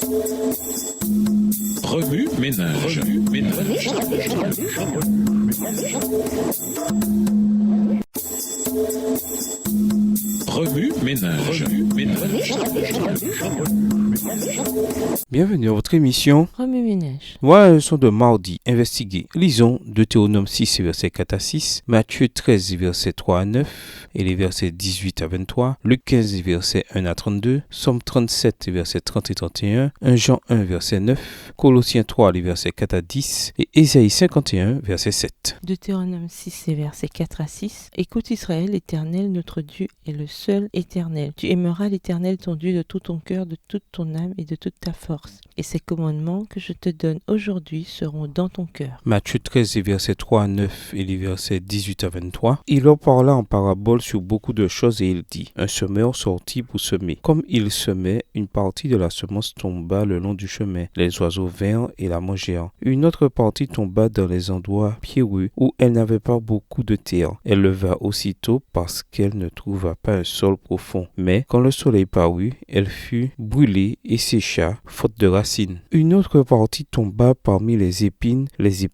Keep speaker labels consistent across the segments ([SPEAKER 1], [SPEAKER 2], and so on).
[SPEAKER 1] Remue ménage. Remue ménage.
[SPEAKER 2] Bienvenue à votre émission
[SPEAKER 3] Remue ménage.
[SPEAKER 2] Voilà la leçon de mardi. Investiguer. Lisons Deutéronome 6, versets 4 à 6, Matthieu 13, versets 3 à 9, et les versets 18 à 23, Luc 15, versets 1 à 32, Somme 37, versets 30 et 31, 1 Jean 1, verset 9, Colossiens 3, les versets 4 à 10, et Ésaïe 51, verset 7.
[SPEAKER 3] Deutéronome 6 et versets 4 à 6. Écoute Israël, l'Éternel notre Dieu est le seul Éternel. Tu aimeras l'Éternel ton Dieu de tout ton cœur, de toute ton âme et de toute ta force. Et ces commandements que je te donne aujourd'hui seront dans ton cœur.
[SPEAKER 2] Matthieu 13, les versets 3 à 9 et les versets 18 à 23. Il leur parla en parabole sur beaucoup de choses et il dit: Un semeur sortit pour semer. Comme il semait, une partie de la semence tomba le long du chemin. Les oiseaux vinrent et la mangèrent. Une autre partie tomba dans les endroits pierreux où elle n'avait pas beaucoup de terre. Elle leva aussitôt parce qu'elle ne trouva pas un sol profond. Mais quand le soleil parut, elle fut brûlée et sécha, faute de racines. Une autre partie tomba parmi les épines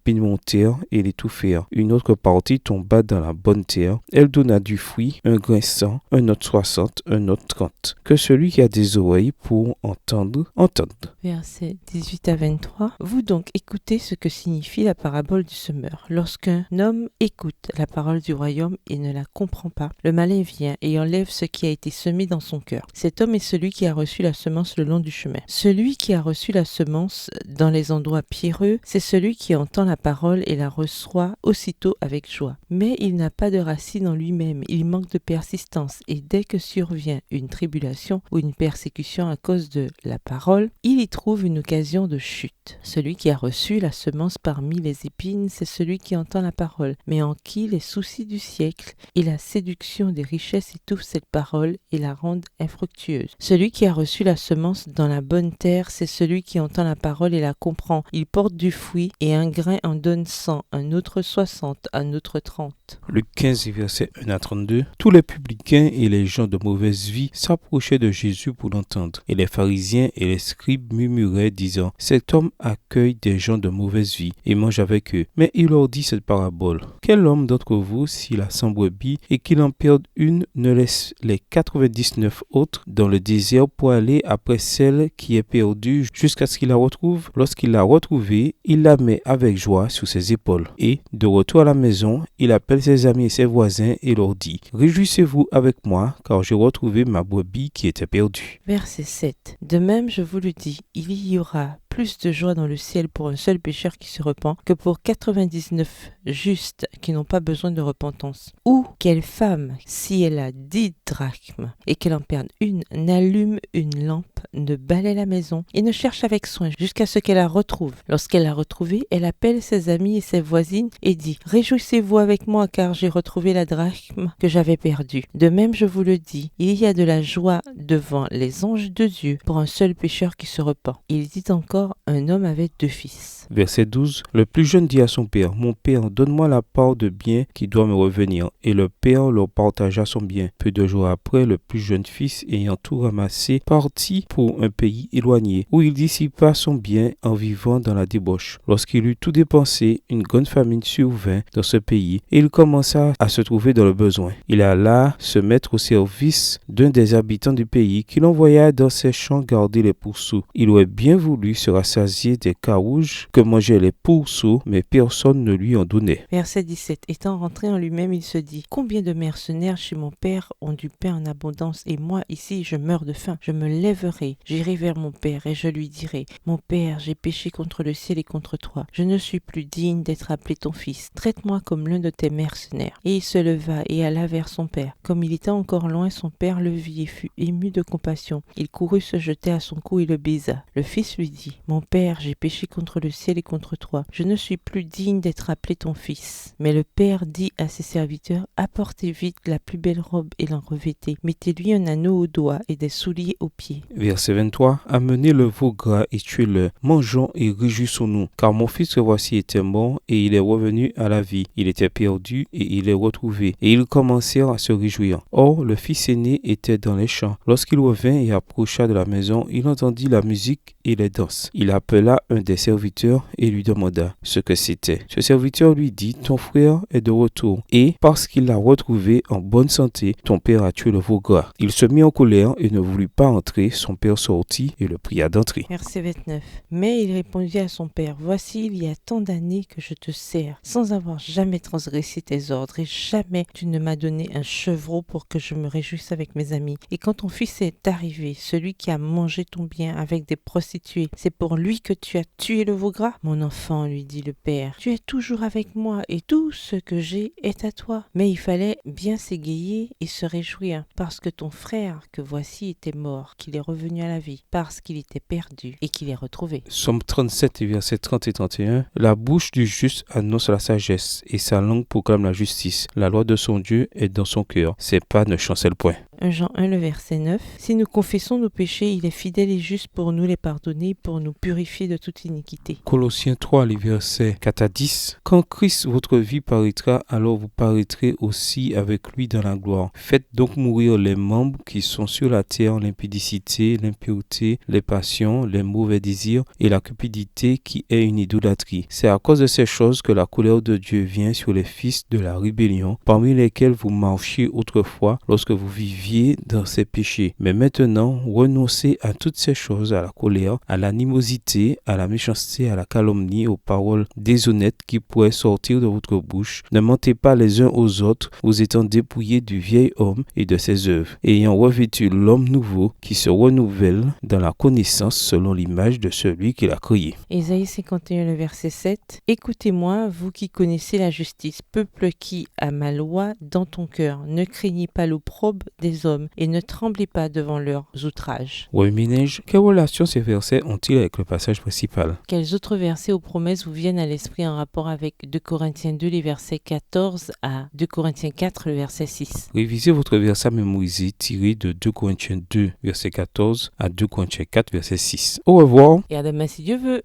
[SPEAKER 2] montèrent et l'étouffèrent. Une autre partie tomba dans la bonne terre. Elle donna du fruit, un grain 100, un autre 60, un autre 30. Que celui qui a des oreilles pour entendre, entende.
[SPEAKER 3] Versets 18 à 23. Vous donc écoutez ce que signifie la parabole du semeur. Lorsqu'un homme écoute la parole du royaume et ne la comprend pas, le malin vient et enlève ce qui a été semé dans son cœur. Cet homme est celui qui a reçu la semence le long du chemin. Celui qui a reçu la semence dans les endroits pierreux, c'est celui qui entend la parole et la reçoit aussitôt avec joie. Mais il n'a pas de racine en lui-même, il manque de persistance et dès que survient une tribulation ou une persécution à cause de la parole, il y trouve une occasion de chute. Celui qui a reçu la semence parmi les épines, c'est celui qui entend la parole, mais en qui les soucis du siècle et la séduction des richesses étouffent cette parole et la rendent infructueuse. Celui qui a reçu la semence dans la bonne terre, c'est celui qui entend la parole et la comprend. Il porte du fruit et un grain en donne 100, un autre 60, un autre 30.
[SPEAKER 2] Luc 15, versets 1 à 32. Tous les publicains et les gens de mauvaise vie s'approchaient de Jésus pour l'entendre. Et les pharisiens et les scribes murmuraient, disant: Cet homme accueille des gens de mauvaise vie et mange avec eux. Mais il leur dit cette parabole: Quel homme d'entre vous, s'il a 100 brebis et qu'il en perde une, ne laisse les 99 autres dans le désert pour aller après celle qui est perdue jusqu'à ce qu'il la retrouve? Lorsqu'il l'a retrouvée, il la met avec joie sur ses épaules. Et, de retour à la maison, il appelle ses amis et ses voisins et leur dit: Réjouissez-vous avec moi, car j'ai retrouvé ma brebis qui était perdue.
[SPEAKER 3] Verset 7. De même, je vous le dis, il y aura plus de joie dans le ciel pour un seul pécheur qui se repent que pour 99 justes qui n'ont pas besoin de repentance. Ou quelle femme, si elle a 10 drachmes et qu'elle en perde une, n'allume une lampe, ne balaie la maison et ne cherche avec soin jusqu'à ce qu'elle la retrouve. Lorsqu'elle l'a retrouvée, elle appelle ses amis et ses voisines et dit: Réjouissez-vous avec moi car j'ai retrouvé la drachme que j'avais perdue. De même, je vous le dis, il y a de la joie devant les anges de Dieu pour un seul pécheur qui se repent. Il dit encore: un homme avait 2 fils.
[SPEAKER 2] Verset 12. Le plus jeune dit à son père: Mon père, donne-moi la part de bien qui doit me revenir. Et le père leur partagea son bien. Peu de jours après, le plus jeune fils, ayant tout ramassé, partit pour un pays éloigné, où il dissipa son bien en vivant dans la débauche. Lorsqu'il eut tout dépensé, une grande famine survint dans ce pays, et il commença à se trouver dans le besoin. Il alla se mettre au service d'un des habitants du pays, qui l'envoya dans ses champs garder les pourceaux. Il aurait bien voulu se rassasier des carouges que mangeaient les pourceaux, mais personne ne lui en donnait.
[SPEAKER 3] Verset 17. Étant rentré en lui-même, il se dit: Combien de mercenaires chez mon père ont du pain en abondance, et moi ici je meurs de faim. Je me lèverai, j'irai vers mon père, et je lui dirai: Mon père, j'ai péché contre le ciel et contre toi. Je ne suis plus digne d'être appelé ton fils. Traite-moi comme l'un de tes mercenaires. Et il se leva et alla vers son père. Comme il était encore loin, son père le vit et fut ému de compassion. Il courut se jeter à son cou et le baisa. Le fils lui dit: Mon père, j'ai péché contre le ciel et contre toi. Je ne suis plus digne d'être appelé ton fils. Mais le père dit à ses serviteurs, apportez vite la plus belle robe et l'en revêtez. Mettez-lui un anneau au doigt et des souliers aux pieds.
[SPEAKER 2] Verset 23. Amenez le veau gras et tuez-le. Mangeons et réjouissons-nous. Car mon fils que voici était mort et il est revenu à la vie. Il était perdu et il est retrouvé. Et ils commencèrent à se réjouir. Or, le fils aîné était dans les champs. Lorsqu'il revint et approcha de la maison, il entendit la musique et les danses. Il appela un des serviteurs et lui demanda ce que c'était. Ce serviteur lui dit, ton frère est de retour. Et parce qu'il l'a retrouvé en bonne santé, ton père a tué le veau gras. Il se mit en colère et ne voulut pas entrer. Son père sortit et le pria d'entrer.
[SPEAKER 3] Verset 29. Mais il répondit à son père, voici, il y a tant d'années que je te sers, sans avoir jamais transgressé tes ordres, et jamais tu ne m'as donné un chevreau pour que je me réjouisse avec mes amis. Et quand ton fils est arrivé, celui qui a mangé ton bien avec des prostituées, c'est pour lui que tu as tué le veau gras? Mon enfant, lui dit le père, tu es toujours avec moi, et tout ce que j'ai est à toi. Mais il fallait bien s'égayer et se réjouir, parce que ton frère, que voici, était mort, qu'il est revenu à la vie, parce qu'il était perdu et qu'il est retrouvé.
[SPEAKER 2] Somme 37 et versets 30 et 31. La bouche du juste annonce la sagesse et sa langue proclame la justice. La loi de son Dieu est dans son cœur. Ses pas ne chancellent point.
[SPEAKER 3] 1 Jean 1, le verset 9. Si nous confessons nos péchés, il est fidèle et juste pour nous les pardonner, pour nous purifier de toute iniquité.
[SPEAKER 2] Colossiens 3, les versets 4 à 10. Quand Christ, votre vie, paraîtra, alors vous paraîtrez aussi avec lui dans la gloire. Faites donc mourir les membres qui sont sur la terre, l'impudicité, l'impureté, les passions, les mauvais désirs et la cupidité qui est une idolâtrie. C'est à cause de ces choses que la colère de Dieu vient sur les fils de la rébellion, parmi lesquels vous marchiez autrefois lorsque vous viviez dans ces péchés. Mais maintenant, renoncez à toutes ces choses, à la colère, à l'animosité, à la méchanceté, à la calomnie, aux paroles déshonnêtes qui pourraient sortir de votre bouche. Ne mentez pas les uns aux autres, vous étant dépouillés du vieil homme et de ses œuvres, ayant revêtu l'homme nouveau qui se renouvelle dans la connaissance selon l'image de celui qui l'a créé.
[SPEAKER 3] Ésaïe 51, le verset 7. Écoutez-moi, vous qui connaissez la justice, peuple qui a ma loi dans ton cœur. Ne craignez pas l'opprobre des hommes et ne tremblez pas devant leurs outrages.
[SPEAKER 2] Oui, Minège, quelle relation ces versets ont-ils avec le passage principal?
[SPEAKER 3] Quels autres versets aux promesses vous viennent à l'esprit en rapport avec 2 Corinthiens 2, les versets 14 à 2 Corinthiens 4, le verset 6?
[SPEAKER 2] Révisez votre verset mémorisé tiré de 2 Corinthiens 2, verset 14 à 2 Corinthiens 4, verset 6. Au revoir.
[SPEAKER 3] Et à demain si Dieu veut.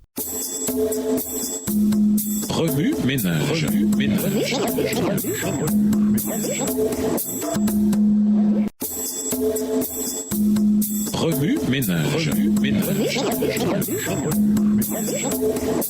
[SPEAKER 1] Remue ménage. Remue ménage.